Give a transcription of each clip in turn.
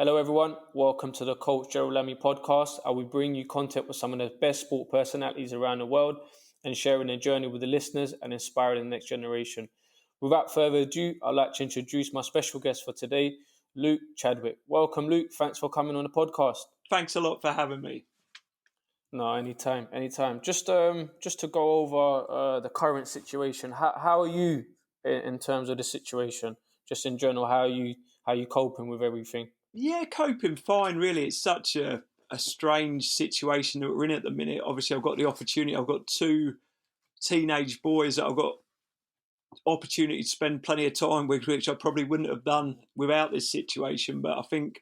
Hello everyone, welcome to the Coach Gerald Lami podcast. I will bring you content with some of the best sport personalities around the world and sharing their journey with the listeners and inspiring the next generation. Without further ado, I'd like to introduce my special guest for today, Luke Chadwick. Welcome Luke, thanks for coming on the podcast. Thanks a lot for having me. No, anytime. Just to go over the current situation, how are you in terms of the situation? Just in general, how are you coping with everything? Yeah, coping fine, really. It's such a strange situation that we're in at the minute. Obviously, I've got the opportunity. I've got two teenage boys that I've got opportunity to spend plenty of time with, which I probably wouldn't have done without this situation. But I think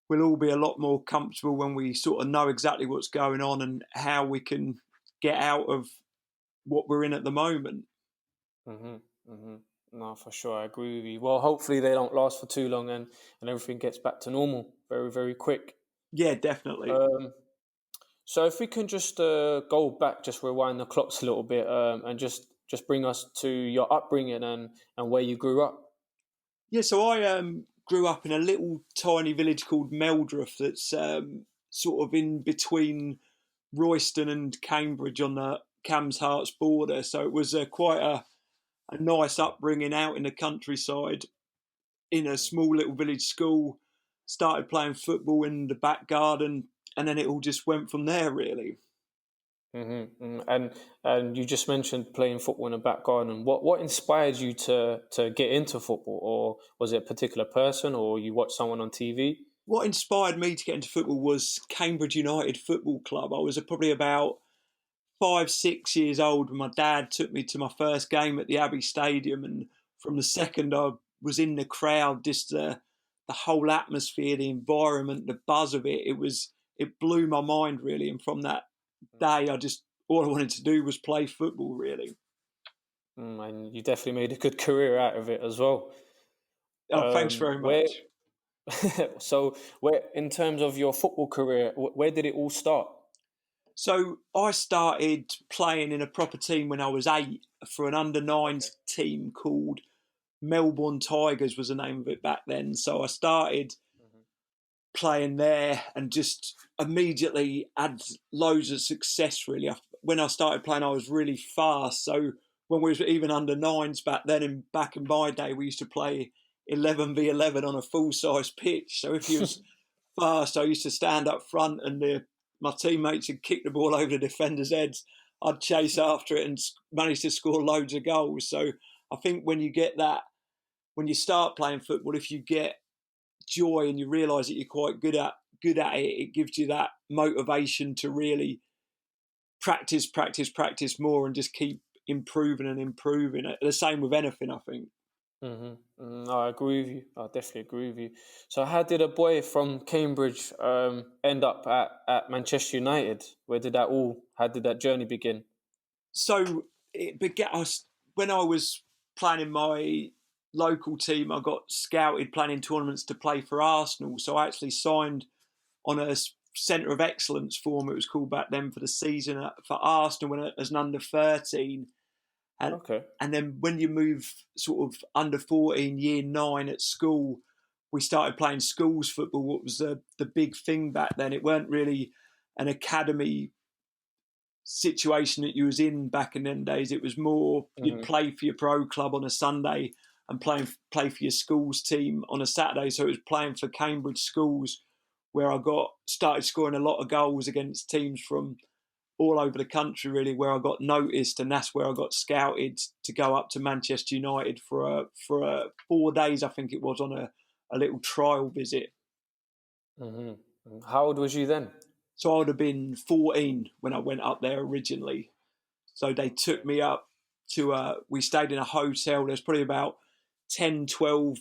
we'll all be a lot more comfortable when we sort of know exactly what's going on and how we can get out of what we're in at the moment. No, for sure, I agree with you. Well, hopefully they don't last for too long and everything gets back to normal very, very quick. Yeah, definitely. So if we can just go back, just rewind the clocks a little bit and just bring us to your upbringing and where you grew up. Yeah, so I grew up in a little tiny village called Meldreth that's sort of in between Royston and Cambridge on the Cambs-Hearts border. So it was quite a nice upbringing out in the countryside in a small little village school. Started playing football in the back garden, and then it all just went from there, really. And you just mentioned playing football in the back garden. What inspired you to get into football, or was it a particular person, or you watched someone on TV? What inspired me to get into football was Cambridge United Football Club. I was probably about 5-6 years old when my dad took me to my first game at the Abbey Stadium, and from the second I was in the crowd, just the whole atmosphere, the environment, the buzz of it, it blew my mind really. And from that day, all I wanted to do was play football really. And you definitely made a good career out of it as well. Oh, thanks very much. So, in terms of your football career, where did it all start? So I started playing in a proper team when I was 8 for an under-9s team called Melbourne Tigers was the name of it back then. So I started playing there and just immediately had loads of success really. When I started playing, I was really fast. So when we was even under-9s back then, and back in my day, we used to play 11v11 on a full-size pitch. So if you was fast, I used to stand up front and my teammates would kick the ball over the defenders' heads. I'd chase after it and manage to score loads of goals. So I think when you get that, when you start playing football, if you get joy and you realise that you're quite good at it, it gives you that motivation to really practice more and just keep improving and improving. The same with anything, I think. I agree with you. I definitely agree with you. So how did a boy from Cambridge end up at Manchester United? How did that journey begin? So it began when I was playing in my local team. I got scouted playing in tournaments to play for Arsenal. So I actually signed on a Centre of Excellence form, it was called back then, for the season for Arsenal as an under-13. And then when you move sort of under 14, year 9 at school, we started playing schools football. What was the big thing back then? It weren't really an academy situation that you was in back in them days. It was more you'd play for your pro club on a Sunday and play for your schools team on a Saturday. So it was playing for Cambridge schools, where I started scoring a lot of goals against teams from all over the country, really, where I got noticed, and that's where I got scouted to go up to Manchester United for 4 days, I think it was, on a little trial visit. How old was you then? So I would have been 14 when I went up there originally. So they took me up to, we stayed in a hotel. There's probably about 10, 12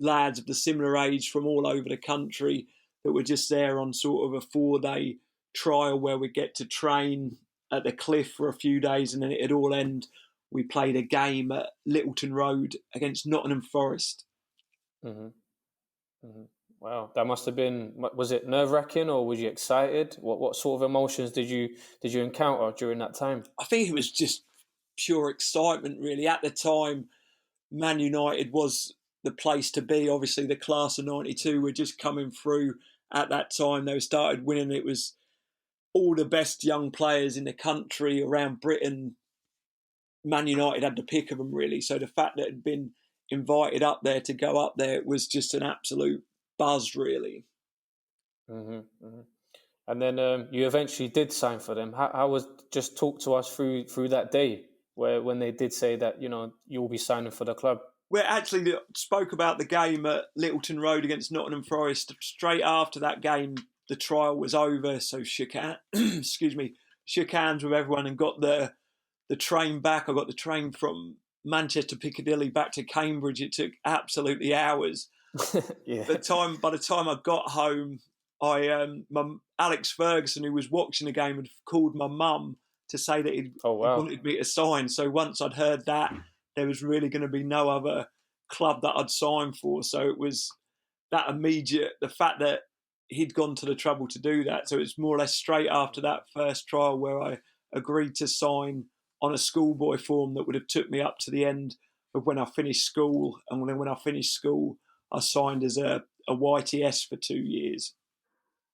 lads of the similar age from all over the country that were just there on sort of a 4-day trial where we get to train at the cliff for a few days, and then it'd all end. We played a game at Littleton Road against Nottingham Forest. Wow, that must have been. Was it nerve-wracking, or was you excited? What sort of emotions did you encounter during that time? I think it was just pure excitement, really. At the time, Man United was the place to be. Obviously, the class of '92 were just coming through at that time. They started winning. It was all the best young players in the country around Britain. Man United had the pick of them, really. So the fact that it had been invited up there to go up there, it was just an absolute buzz, really. Mm-hmm, mm-hmm. And then you eventually did sign for them. How was, just talk to us through that day when they did say that, you'll be signing for the club. We actually spoke about the game at Littleton Road against Nottingham Forest. Straight after that game, the trial was over, so shook hands with everyone and got the train back. I got the train from Manchester Piccadilly back to Cambridge. It took absolutely hours. Yeah. By the time I got home, Alex Ferguson, who was watching the game, had called my mum to say that he wanted me to sign. So once I'd heard that, there was really going to be no other club that I'd sign for. So it was that immediate, the fact that he'd gone to the trouble to do that. So it's more or less straight after that first trial where I agreed to sign on a schoolboy form that would have took me up to the end of when I finished school. And then when I finished school, I signed as a YTS for 2 years.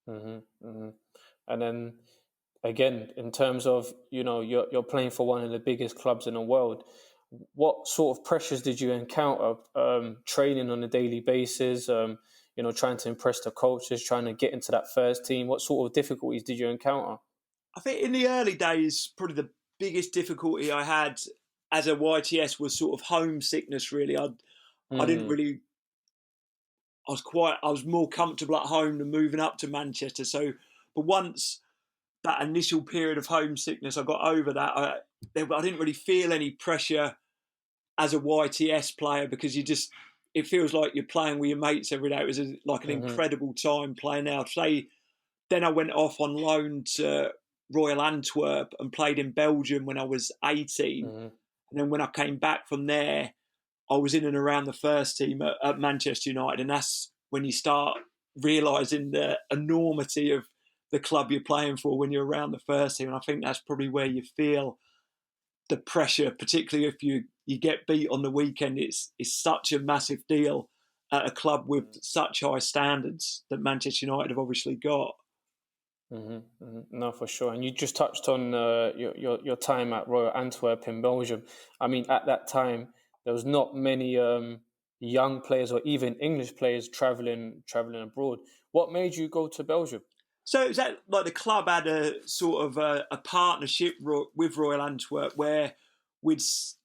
Mm-hmm, mm-hmm. And then again, in terms of, you're playing for one of the biggest clubs in the world, what sort of pressures did you encounter training on a daily basis, trying to impress the coaches, trying to get into that first team? What sort of difficulties did you encounter? I think in the early days, probably the biggest difficulty I had as a YTS was sort of homesickness, really. I didn't really... I was more comfortable at home than moving up to Manchester. So, but once that initial period of homesickness, I got over that. I didn't really feel any pressure as a YTS player because it feels like you're playing with your mates every day. It was like an incredible time playing out. Then I went off on loan to Royal Antwerp and played in Belgium when I was 18. And then when I came back from there, I was in and around the first team at Manchester United. And that's when you start realising the enormity of the club you're playing for when you're around the first team. And I think that's probably where you feel the pressure, particularly if you get beat on the weekend. It's such a massive deal at a club with such high standards that Manchester United have obviously got. No, for sure. And you just touched on your time at Royal Antwerp in Belgium. I mean, at that time, there was not many young players or even English players traveling abroad. What made you go to Belgium? So it was like the club had a sort of a partnership with Royal Antwerp where we'd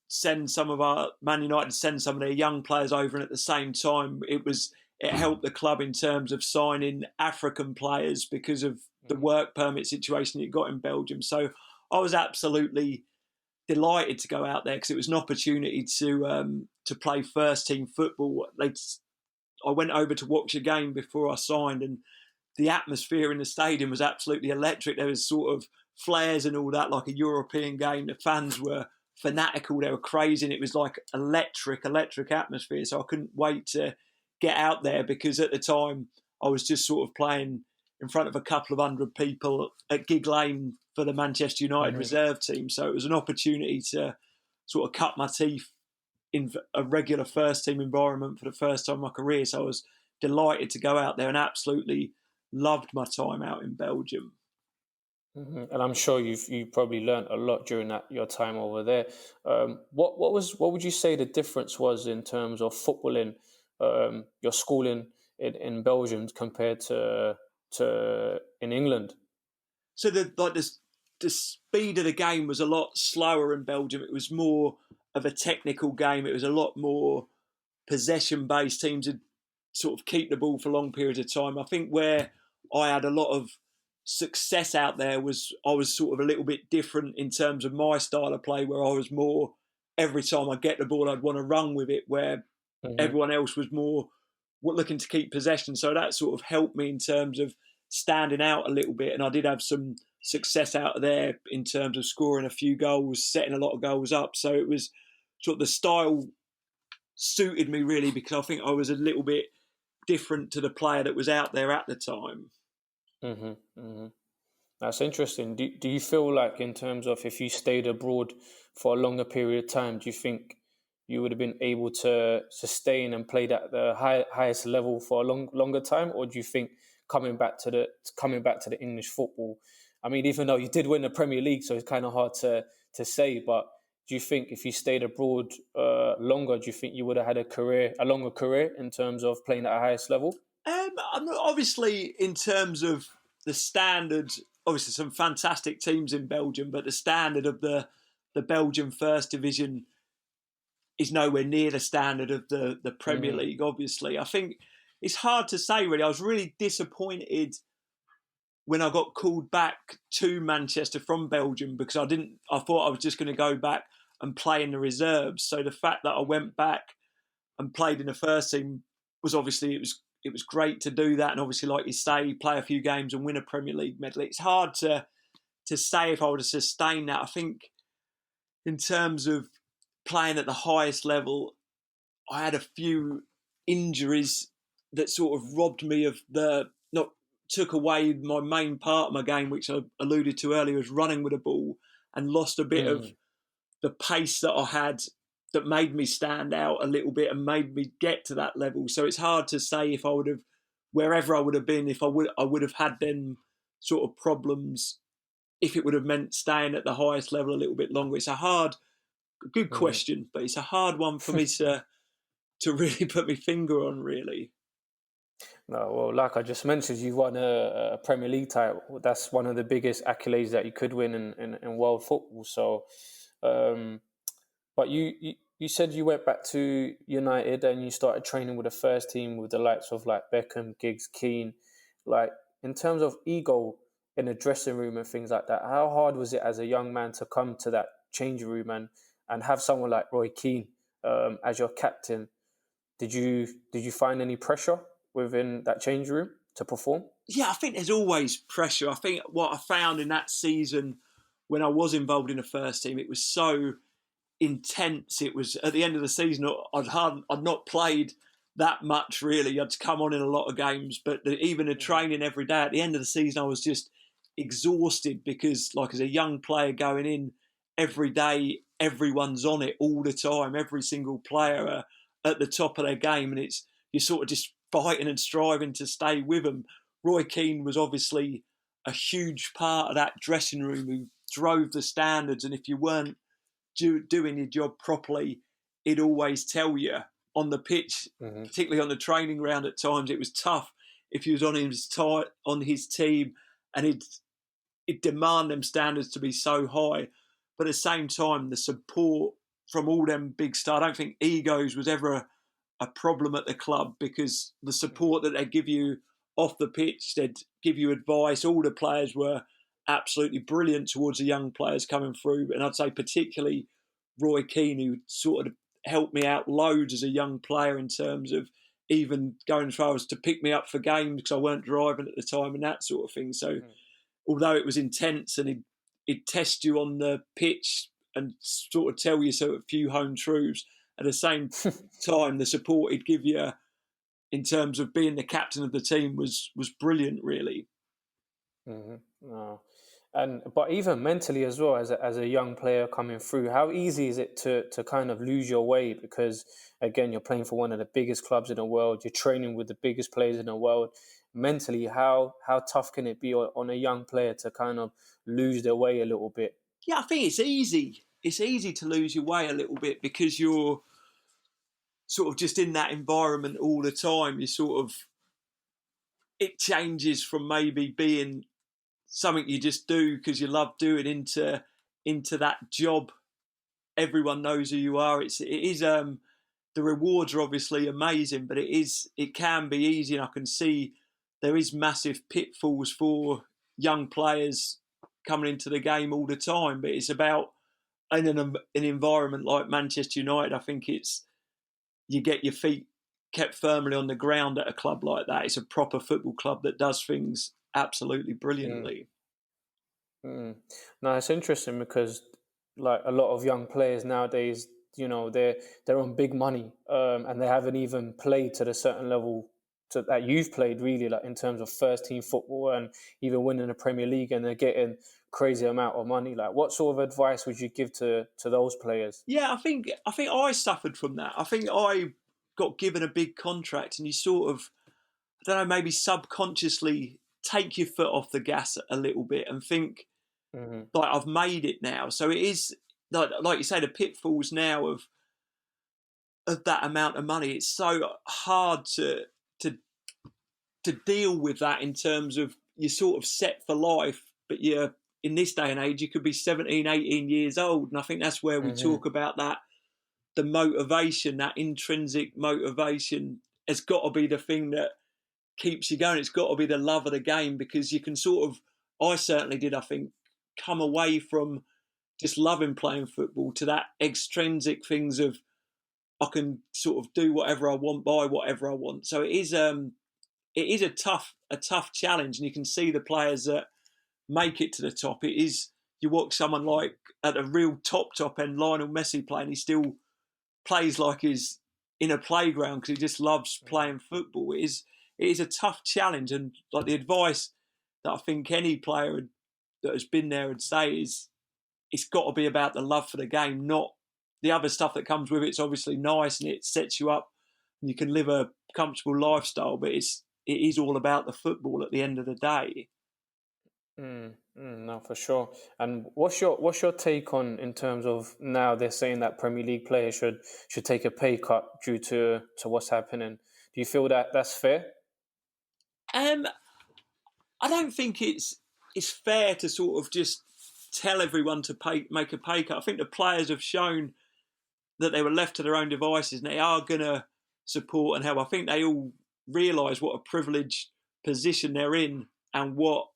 send some of our Man United send some of their young players over, and at the same time it helped the club in terms of signing African players because of the work permit situation it got in Belgium. So I was absolutely delighted to go out there because it was an opportunity to play first team football. I went over to watch a game before I signed, and the atmosphere in the stadium was absolutely electric. There was sort of flares and all that, like a European game. The fans were fanatical, they were crazy, and it was like electric atmosphere. So I couldn't wait to get out there because at the time I was just sort of playing in front of a couple of hundred people at Gig Lane for the Manchester United reserve team. So it was an opportunity to sort of cut my teeth in a regular first team environment for the first time in my career. So I was delighted to go out there and absolutely loved my time out in Belgium. And I'm sure you probably learned a lot during your time over there. What would you say the difference was in terms of footballing, your schooling in Belgium compared to in England? So the speed of the game was a lot slower in Belgium. It was more of a technical game. It was a lot more possession based. Teams would sort of keep the ball for long periods of time. I think where I had a lot of success out there was I was sort of a little bit different in terms of my style of play, where I was more, every time I get the ball I'd want to run with it, where everyone else was more looking to keep possession. So that sort of helped me in terms of standing out a little bit, and I did have some success out of there in terms of scoring a few goals, setting a lot of goals up. So it was sort of the style suited me really because I think I was a little bit different to the player that was out there at the time. That's interesting. Do you feel like in terms of if you stayed abroad for a longer period of time, do you think you would have been able to sustain and play at the highest level for a longer time? Or do you think coming back to the English football, I mean, even though you did win the Premier League, so it's kind of hard to say, but do you think if you stayed abroad longer, do you think you would have had a longer career in terms of playing at a highest level? Obviously, in terms of the standard, obviously some fantastic teams in Belgium, but the standard of the Belgian First Division is nowhere near the standard of the Premier League, obviously. I think it's hard to say, really. I was really disappointed when I got called back to Manchester from Belgium because I thought I was just going to go back and play in the reserves. So the fact that I went back and played in the first team was obviously, it was great to do that. And obviously, like you say, play a few games and win a Premier League medal. It's hard to say if I would have sustained that. I think in terms of playing at the highest level, I had a few injuries that sort of robbed me of took away my main part of my game, which I alluded to earlier, was running with a ball, and lost a bit of the pace that I had that made me stand out a little bit and made me get to that level. So it's hard to say if I would have, wherever I would have been, if I would have had them sort of problems, if it would have meant staying at the highest level a little bit longer. It's a good question, but it's a hard one for me to really put my finger on, really. No, well, like I just mentioned, you won a Premier League title. That's one of the biggest accolades that you could win in world football. So, but you said you went back to United and you started training with the first team with the likes of like Beckham, Giggs, Keane. Like, in terms of ego in the dressing room and things like that, how hard was it as a young man to come to that changing room and have someone like Roy Keane as your captain? Did you find any pressure within that changing room to perform? Yeah, I think there's always pressure. I think what I found in that season when I was involved in the first team, it was so intense. It was at the end of the season, I'd not played that much really. I'd come on in a lot of games, but even the training every day, at the end of the season, I was just exhausted because, like, as a young player going in every day, everyone's on it all the time. Every single player are at the top of their game, and you're sort of just fighting and striving to stay with them. Roy Keane was obviously a huge part of that dressing room who drove the standards, and if you weren't doing your job properly, he'd always tell you on the pitch, particularly on the training ground at times. It was tough if he was on his team, and he'd demand them standards to be so high. But at the same time, the support from all them big stars, I don't think egos was ever a problem at the club, because the support that they'd give you off the pitch, they'd give you advice. All the players were absolutely brilliant towards the young players coming through. And I'd say particularly Roy Keane, who sort of helped me out loads as a young player in terms of even going as far as to pick me up for games because I weren't driving at the time and that sort of thing. So although it was intense, and he'd test you on the pitch and sort of tell you so a few home truths, at the same time, the support he'd give you in terms of being the captain of the team was brilliant, really. No. But even mentally as well, as a young player coming through, how easy is it to kind of lose your way? Because again, you're playing for one of the biggest clubs in the world, you're training with the biggest players in the world. Mentally, how tough can it be on a young player to kind of lose their way a little bit? Yeah, I think it's easy. It's easy to lose your way a little bit because you're sort of just in that environment all the time. It changes from maybe being something you just do because you love doing into that job. Everyone knows who you are. It is the rewards are obviously amazing, but it can be easy, and I can see there is massive pitfalls for young players coming into the game all the time. But it's about in an environment like Manchester United. I think you get your feet kept firmly on the ground at a club like that. It's a proper football club that does things absolutely brilliantly. No, it's interesting because like a lot of young players nowadays, they're on big money, and they haven't even played to the certain level that you've played, really, like in terms of first team football and even winning the Premier League, and they're getting crazy amount of money. Like, what sort of advice would you give to those players? Yeah, I think I suffered from that. I think I got given a big contract, and you sort of, I don't know, maybe subconsciously take your foot off the gas a little bit and think, Mm-hmm. like, I've made it now. So it is like you say, the pitfalls now of that amount of money. It's so hard to to deal with that, in terms of you're sort of set for life, but you're, in this day and age, you could be 17, 18 years old. And I think that's where we Mm-hmm. talk about that, the motivation, that intrinsic motivation has got to be the thing that keeps you going. It's got to be the love of the game, because you can sort of, I certainly did, I think, come away from just loving playing football to that extrinsic things of, I can sort of do whatever I want, buy whatever I want. So it is a tough challenge, and you can see the players that make it to the top. It is, you watch someone like at a real top end, Lionel Messi play, and he still plays like he's in a playground because he just loves playing football. It is a tough challenge, and like the advice that I think any player that has been there would say is, it's got to be about the love for the game, not the other stuff that comes with it. It's obviously nice and it sets you up and you can live a comfortable lifestyle, but it is all about the football at the end of the day. No, for sure. And what's your take on, in terms of, now they're saying that Premier League players should take a pay cut due to what's happening? Do you feel that that's fair? Um, I don't think it's fair to sort of just tell everyone to make a pay cut. I think the players have shown that they were left to their own devices, and they are going to support and help. I think they all realise what a privileged position they're in, and what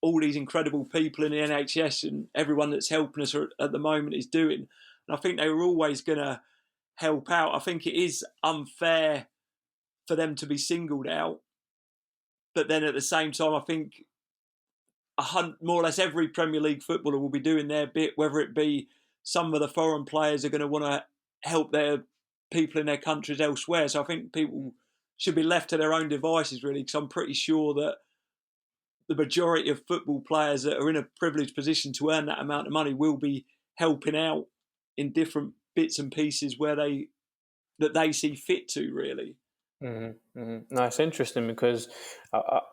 all these incredible people in the NHS and everyone that's helping us at the moment is doing. And I think they were always going to help out. I think it is unfair for them to be singled out, but then at the same time, I think more or less every Premier League footballer will be doing their bit, whether it be some of the foreign players are going to want to help their people in their countries elsewhere. So I think people should be left to their own devices, really, because I'm pretty sure that the majority of football players that are in a privileged position to earn that amount of money will be helping out in different bits and pieces where they see fit to, really. No, it's interesting because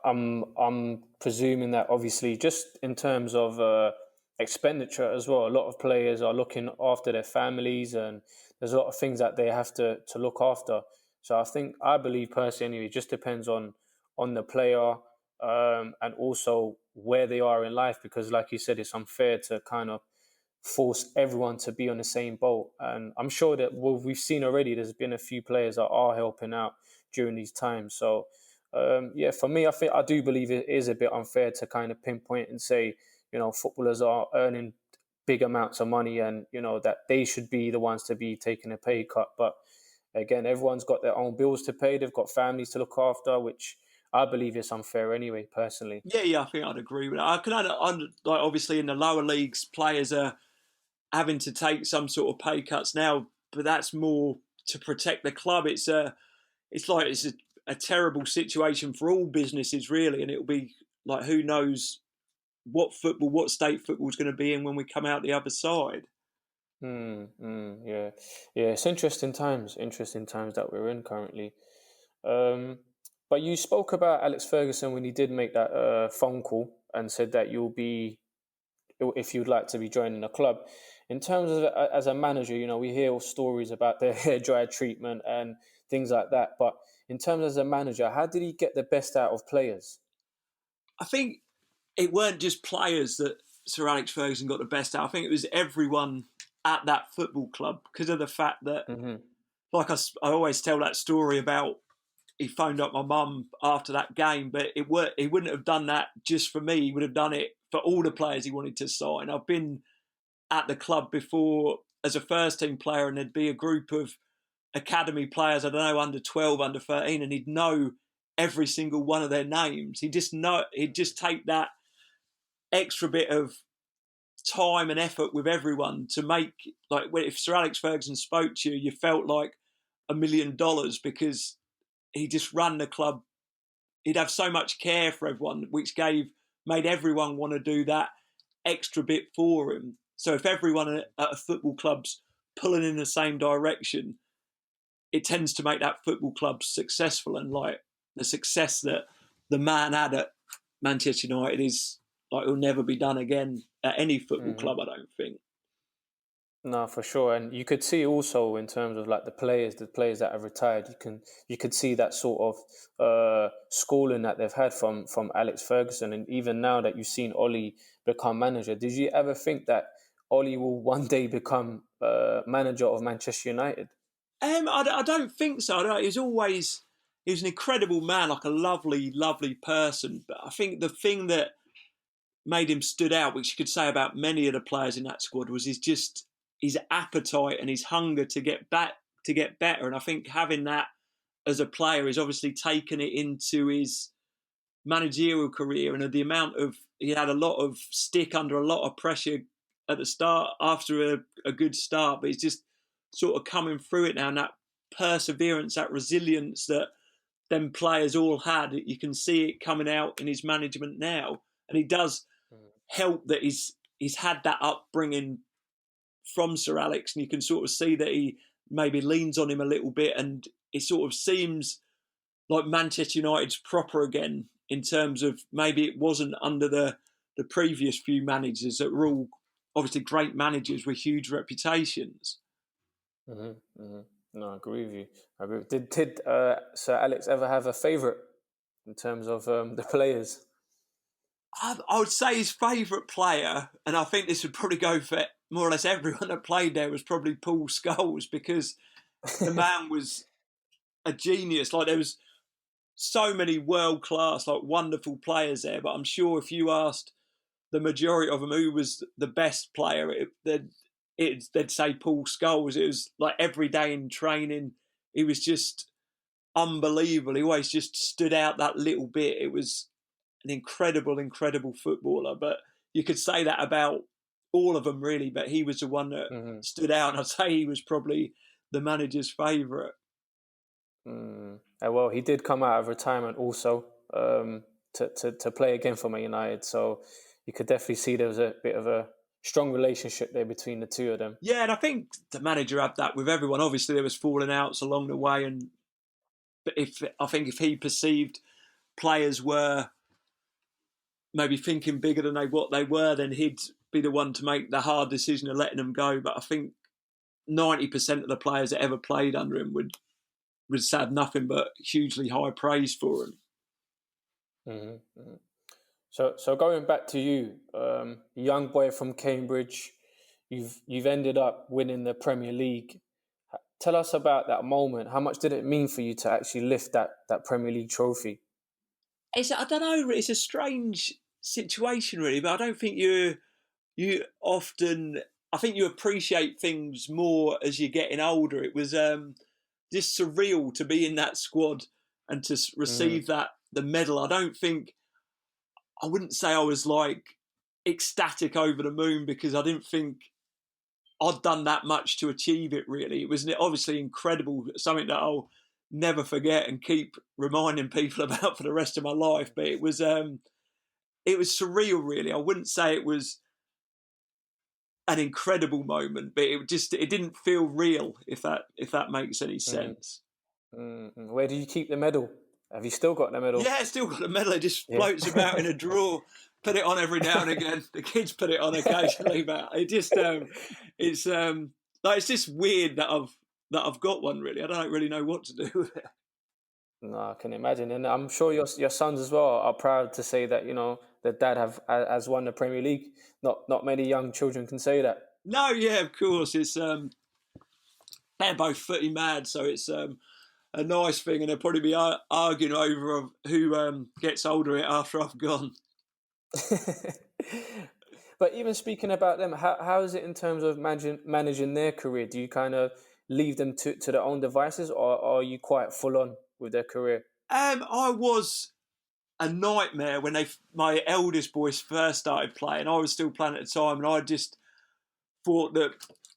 I'm presuming that, obviously, just in terms of expenditure as well, a lot of players are looking after their families, and there's a lot of things that they have to look after. So I believe personally, anyway, it just depends on the player, and also where they are in life, because, like you said, it's unfair to kind of force everyone to be on the same boat. And I'm sure that we've seen already, there's been a few players that are helping out during these times. So yeah, for me, I do believe it is a bit unfair to kind of pinpoint and say, footballers are earning big amounts of money, and that they should be the ones to be taking a pay cut. But again, everyone's got their own bills to pay, they've got families to look after, which I believe is unfair anyway, personally. Yeah, I think I'd agree with that. I can like, obviously in the lower leagues, players are having to take some sort of pay cuts now, but that's more to protect the club. It's a terrible situation for all businesses, really, and it'll be like, who knows what state football is going to be in when we come out the other side. Yeah, it's interesting times that we're in currently. But you spoke about Alex Ferguson when he did make that phone call and said that you'll be, if you'd like to be joining the club. In terms of as a manager, we hear stories about the hair dryer treatment and things like that. But in terms of as a manager, how did he get the best out of players? I think it weren't just players that Sir Alex Ferguson got the best out. I think it was everyone at that football club, because of the fact that, like I always tell that story about, he phoned up my mum after that game, but he wouldn't have done that just for me. He would have done it for all the players he wanted to sign. I've been at the club before as a first team player, and there'd be a group of academy players, I don't know, under 12, under 13, and he'd know every single one of their names. He'd just take that extra bit of time and effort with everyone to make, like, if Sir Alex Ferguson spoke to you, you felt like $1 million, because he just ran the club. He'd have so much care for everyone, which made everyone want to do that extra bit for him. So if everyone at a football club's pulling in the same direction, it tends to make that football club successful. And like the success that the man had at Manchester United is like it'll never be done again at any football club, I don't think. No, for sure, and you could see also in terms of like the players that have retired, you could see that sort of schooling that they've had from Alex Ferguson, and even now that you've seen Ole become manager, did you ever think that Ole will one day become manager of Manchester United? I don't think so. He was an incredible man, like a lovely, lovely person. But I think the thing that made him stood out, which you could say about many of the players in that squad, was his appetite and his hunger to get better. And I think having that as a player is obviously taken it into his managerial career, and he had a lot of stick under a lot of pressure at the start after a good start, but he's just sort of coming through it now, and that perseverance, that resilience that them players all had, you can see it coming out in his management now. And he does help that he's had that upbringing from Sir Alex, and you can sort of see that he maybe leans on him a little bit, and it sort of seems like Manchester United's proper again in terms of maybe it wasn't under the previous few managers that were all obviously great managers with huge reputations. No, I agree with you. Did Sir Alex ever have a favourite in terms of the players? I would say his favourite player, and I think this would probably go for more or less everyone that played there, was probably Paul Scholes, because the man was a genius. Like, there was so many world-class, like, wonderful players there, but I'm sure if you asked the majority of them who was the best player, they'd say Paul Scholes. It was like every day in training, he was just unbelievable. He always just stood out that little bit. It was an incredible, incredible footballer. But you could say that about all of them, really. But he was the one that stood out, and I'd say he was probably the manager's favourite. Well, he did come out of retirement also to play again for Man United. So you could definitely see there was a bit of a strong relationship there between the two of them. Yeah, and I think the manager had that with everyone. Obviously, there was falling outs along the way, but I think if he perceived players were maybe thinking bigger than what they were, then he'd be the one to make the hard decision of letting them go. But I think 90% of the players that ever played under him would have nothing but hugely high praise for him. So going back to you, young boy from Cambridge, you've ended up winning the Premier League. Tell us about that moment. How much did it mean for you to actually lift that Premier League trophy? I don't know. It's a strange situation, really, but I don't think you often. I think you appreciate things more as you're getting older. It was just surreal to be in that squad and to receive the medal. I wouldn't say I was like ecstatic over the moon, because I didn't think I'd done that much to achieve it, really. It was obviously incredible, something that I'll never forget and keep reminding people about for the rest of my life. But it was surreal, really. I wouldn't say it was an incredible moment, but it didn't feel real, if that makes any sense. Where do you keep the medal? Have you still got the medal? Yeah, I still got the medal. It just floats about in a drawer. Put it on every now and again. The kids put it on occasionally, but it just it's just weird that I've got one, really. I don't really know what to do with it. No, I can imagine, and I'm sure your sons as well are proud to say that that dad has won the Premier League. Not many young children can say that. No, yeah, of course. It's they're both footy mad, so it's a nice thing, and they'll probably be arguing over who gets older after I've gone. But even speaking about them, how is it in terms of managing their career? Do you kind of leave them to their own devices, or are you quite full on with their career? I was a nightmare when my eldest boys first started playing. I was still playing at the time, and I just thought that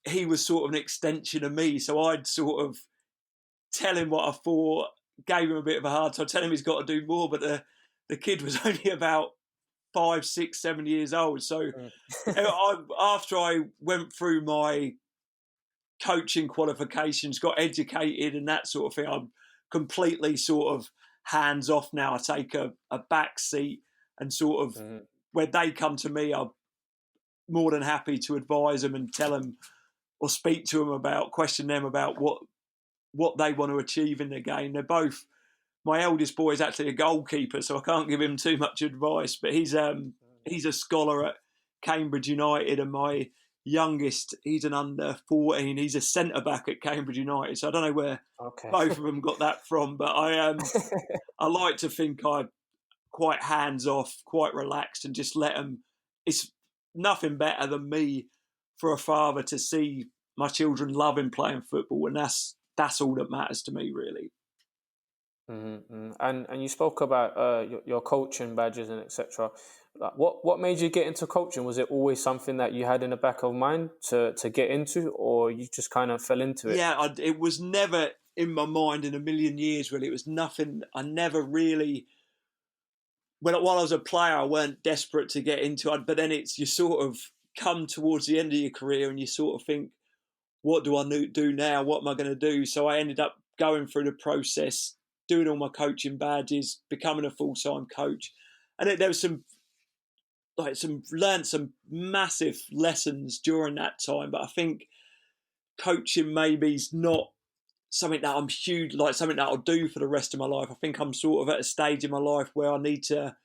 he was sort of an extension of me. So I'd sort of tell him what I thought, gave him a bit of a hard time, telling him he's got to do more. But the kid was only about 5, 6, 7 years old. So after I went through my coaching qualifications, got educated and that sort of thing, I'm completely sort of hands off now. I take a back seat and sort of when they come to me, I'm more than happy to advise them and tell them or speak to them about, question them about what they want to achieve in the game. They're both, my eldest boy is actually a goalkeeper, so I can't give him too much advice, but he's a scholar at Cambridge United, and my youngest, he's an under 14. He's a centre back at Cambridge United. So I don't know where both of them got that from, but I like to think I'm quite hands off, quite relaxed, and just let them. It's nothing better than me for a father to see my children loving playing football, and that's all that matters to me, really. Mm-hmm. And you spoke about your coaching badges and etc. Like, what made you get into coaching? Was it always something that you had in the back of mind to get into, or you just kind of fell into it? Yeah, it was never in my mind in a million years, really. It was nothing. I never really. While I was a player, I weren't desperate to get into it, but then you sort of come towards the end of your career and you sort of think, what do I do now? What am I going to do? So I ended up going through the process, doing all my coaching badges, becoming a full-time coach. And there was learned some massive lessons during that time. But I think coaching maybe is not something that I'm huge, like something that I'll do for the rest of my life. I think I'm sort of at a stage in my life where I need to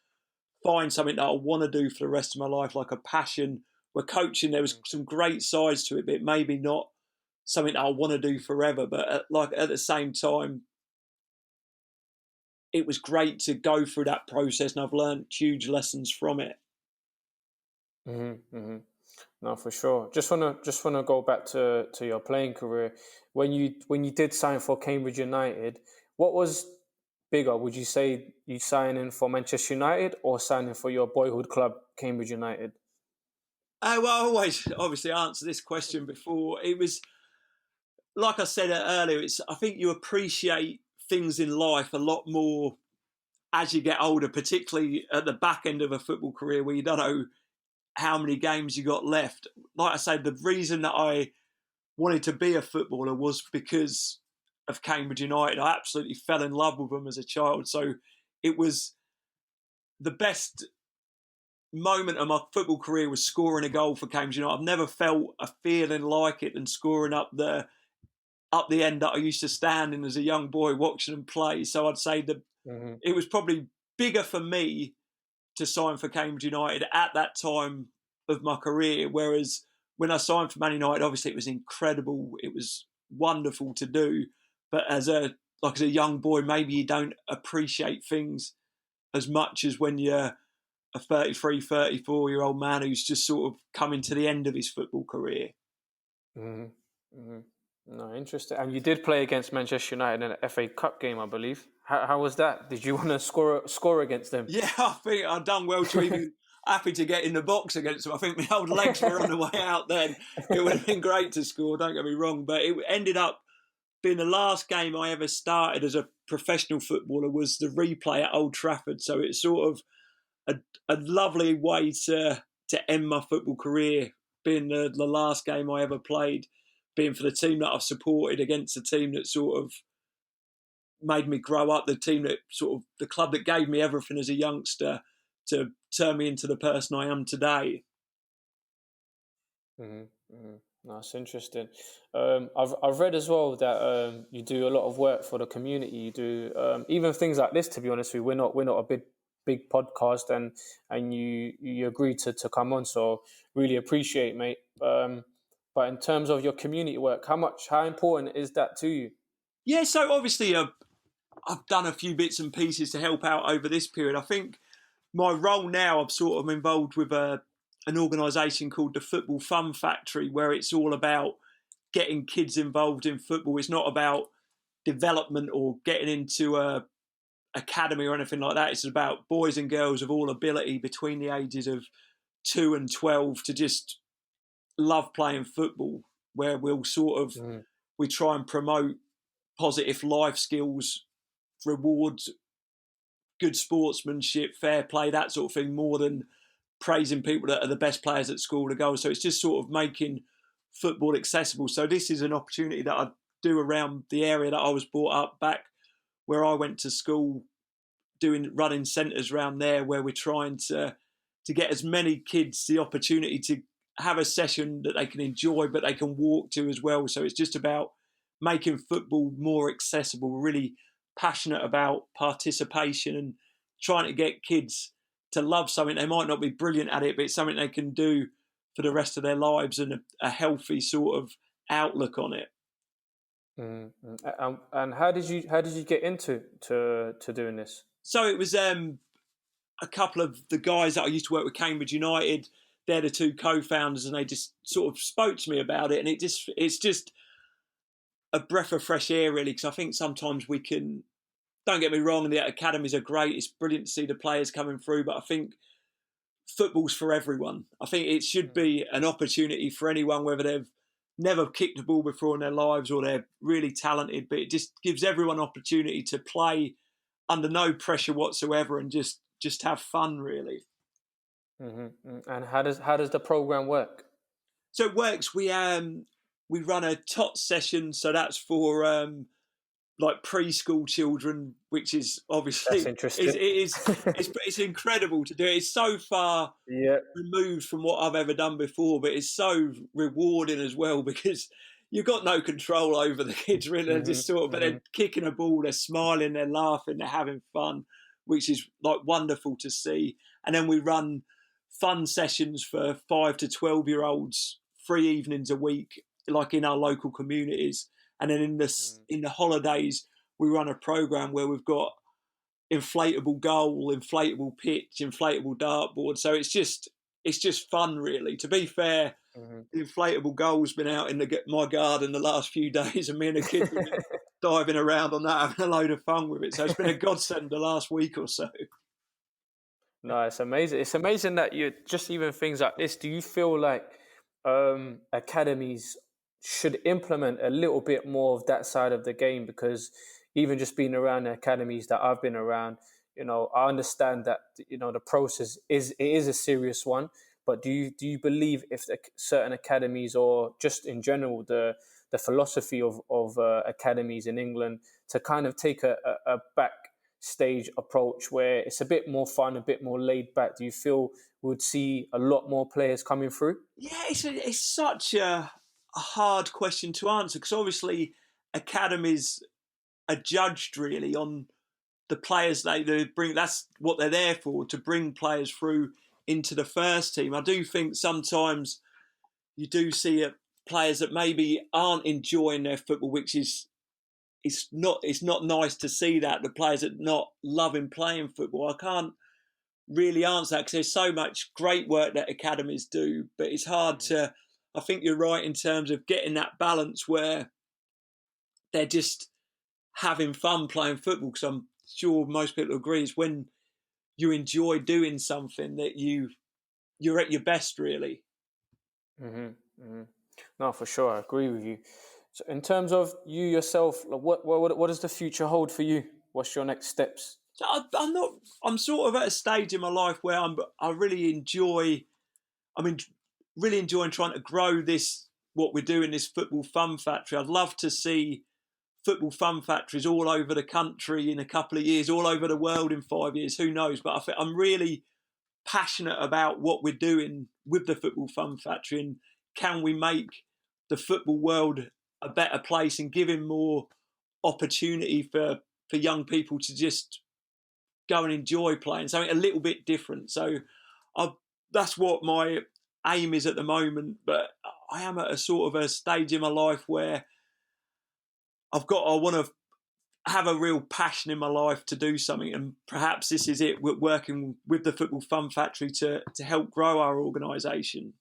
find something that I want to do for the rest of my life, like a passion. Where coaching, there was some great sides to it, but maybe not something that I want to do forever. But at the same time, it was great to go through that process, and I've learned huge lessons from it. Mm-hmm, mm-hmm. No, for sure. Just wanna go back to your playing career. When you did sign for Cambridge United, what was bigger? Would you say you signing for Manchester United or signing for your boyhood club, Cambridge United? Well, I always obviously answered this question before. It was like I said earlier. I think you appreciate things in life a lot more as you get older, particularly at the back end of a football career where you don't know how many games you got left. Like I said, the reason that I wanted to be a footballer was because of Cambridge United. I absolutely fell in love with them as a child. So it was the best moment of my football career was scoring a goal for Cambridge United. I've never felt a feeling like it than scoring up the end that I used to stand in as a young boy watching them play. So I'd say it was probably bigger for me to sign for Cambridge United at that time of my career. Whereas when I signed for Man United, obviously it was incredible. It was wonderful to do. But as a young boy, maybe you don't appreciate things as much as when you're a 33, 34-year-old man who's just sort of coming to the end of his football career. Mm-hmm. Mm-hmm. No, interesting. And you did play against Manchester United in an FA Cup game, I believe. How was that? Did you want to score against them? Yeah, I think I'd done well to even happy to get in the box against them. I think my old legs were on the way out then. It would have been great to score, don't get me wrong. But it ended up being the last game I ever started as a professional footballer was the replay at Old Trafford. So it's sort of a lovely way to end my football career, being the last game I ever played, being for the team that I've supported against the team that sort of made me grow up, the team that sort of, the club that gave me everything as a youngster to turn me into the person I am today. Mm-hmm. Mm-hmm. That's interesting. I've read as well that you do a lot of work for the community. You do even things like this. To be honest with you, we're not a big podcast, and you agreed to come on. So really appreciate, mate. But in terms of your community work, how important is that to you? Yeah, so obviously I've done a few bits and pieces to help out over this period. I think my role now, I'm sort of involved with an organisation called the Football Fun Factory, where it's all about getting kids involved in football. It's not about development or getting into a academy or anything like that. It's about boys and girls of all ability between the ages of 2 and 12 to just love playing football, where we'll sort of we try and promote positive life skills rewards good sportsmanship, fair play, that sort of thing, more than praising people that are the best players at school to go. So it's just sort of making football accessible. So this is an opportunity that I do around the area that I was brought up, back where I went to school, running centres around there, where we're trying to get as many kids the opportunity to have a session that they can enjoy, but they can walk to as well. So it's just about making football more accessible. We're really passionate about participation and trying to get kids to love something. They might not be brilliant at it, but it's something they can do for the rest of their lives, and a healthy sort of outlook on it. Mm-hmm. And how did you get into doing this? So it was a couple of the guys that I used to work with, Cambridge United. They're the two co-founders, and they just sort of spoke to me about it. And it's just a breath of fresh air, really, because I think sometimes we can, don't get me wrong, the academies are great. It's brilliant to see the players coming through, but I think football's for everyone. I think it should be an opportunity for anyone, whether they've never kicked a ball before in their lives or they're really talented, but it just gives everyone opportunity to play under no pressure whatsoever and just have fun, really. Mm-hmm. And how does the program work? So it works. We run a tot session, so that's for like preschool children, which is obviously That's interesting. It's incredible to do it. It's so far removed from what I've ever done before, but it's so rewarding as well, because you've got no control over the kids, really. They're just sort of, but they're kicking a ball, they're smiling, they're laughing, they're having fun, which is like wonderful to see. And then we run fun sessions for 5 to 12-year-olds 3 evenings a week, like in our local communities. And then in the holidays, we run a program where we've got inflatable goal, inflatable pitch, inflatable dartboard. So it's just fun, really. To be fair, the inflatable goal's been out in my garden the last few days, and me and the kids have been diving around on that, having a load of fun with it. So it's been a godsend the last week or so. No, it's amazing. It's amazing that you just even things like this. Do you feel like academies should implement a little bit more of that side of the game? Because even just being around the academies that I've been around, I understand that the process is a serious one. But do you believe if certain academies, or just in general the philosophy of academies in England, to kind of take a backstage approach where it's a bit more fun, a bit more laid back, do you feel we would see a lot more players coming through? Yeah, it's such a hard question to answer, because obviously academies are judged really on the players they bring. That's what they're there for, to bring players through into the first team. I do think sometimes you do see players that maybe aren't enjoying their football, which is it's not nice to see that, the players that not loving playing football. I can't really answer that, because there's so much great work that academies do, but it's hard to. I think you're right in terms of getting that balance where they're just having fun playing football, because I'm sure most people agree it's when you enjoy doing something that you're at your best, really. No, for sure, I agree with you. So in terms of you yourself, what does the future hold for you? What's your next steps? So I'm sort of at a stage in my life where I really enjoy. Really enjoying trying to grow what we're doing, this football fun factory. I'd love to see football fun factories all over the country in a couple of years, all over the world in 5 years, who knows? But I think I'm really passionate about what we're doing with the football fun factory, and can we make the football world a better place and giving more opportunity for young people to just go and enjoy playing something a little bit different. So that's what my aim is at the moment, but I am at a sort of a stage in my life where I want to have a real passion in my life to do something, and perhaps this is it. We're working with the Football Fun Factory to help grow our organisation.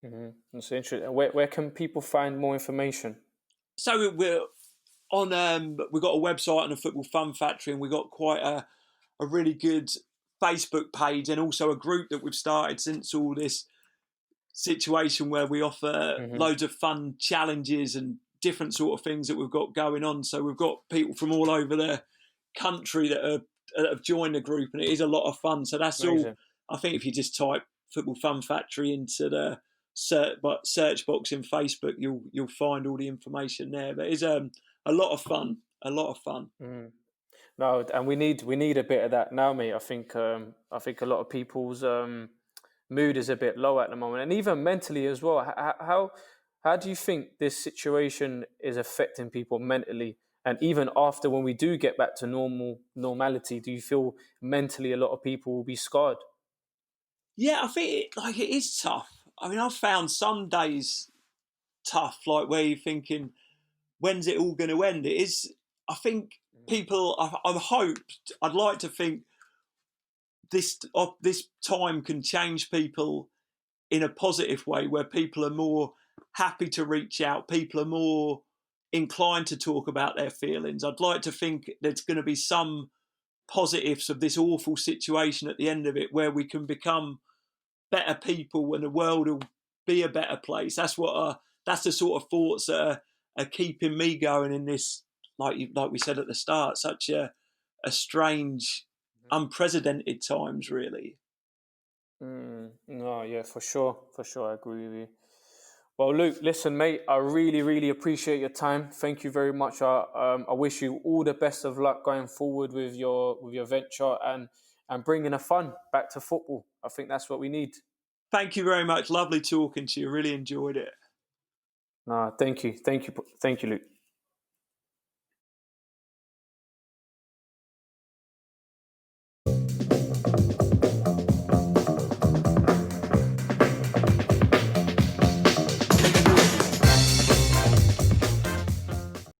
That's interesting. Where can people find more information? So we're on. We've got a website on the Football Fun Factory, and we've got quite a really good Facebook page, and also a group that we've started since all this situation, where we offer loads of fun challenges and different sort of things that we've got going on. So we've got people from all over the country that have joined the group, and it is a lot of fun. So that's Amazing. all. I think if you just type Football Fun Factory into the search box in Facebook, you'll find all the information there. But it's a lot of fun. A lot of fun. No, and we need a bit of that now, mate. I think a lot of people's mood is a bit low at the moment, and even mentally as well. How do you think this situation is affecting people mentally? And even after, when we do get back to normality, do you feel mentally a lot of people will be scarred? Yeah, I think it is tough. I mean, I've found some days tough, like where you're thinking, when's it all going to end? It is. I think people. I'd like to think this time can change people in a positive way, where people are more happy to reach out. People are more inclined to talk about their feelings. I'd like to think there's going to be some positives of this awful situation at the end of it, where we can become better people and the world will be a better place. That's the sort of thoughts that are keeping me going in this, like we said at the start, such a strange, unprecedented times, really. No, yeah, for sure, I agree with you. Well, Luke, listen, mate, I really, really appreciate your time. Thank you very much. I wish you all the best of luck going forward with your venture and bringing the fun back to football. I think that's what we need. Thank you very much. Lovely talking to you. Really enjoyed it. No, thank you, Luke.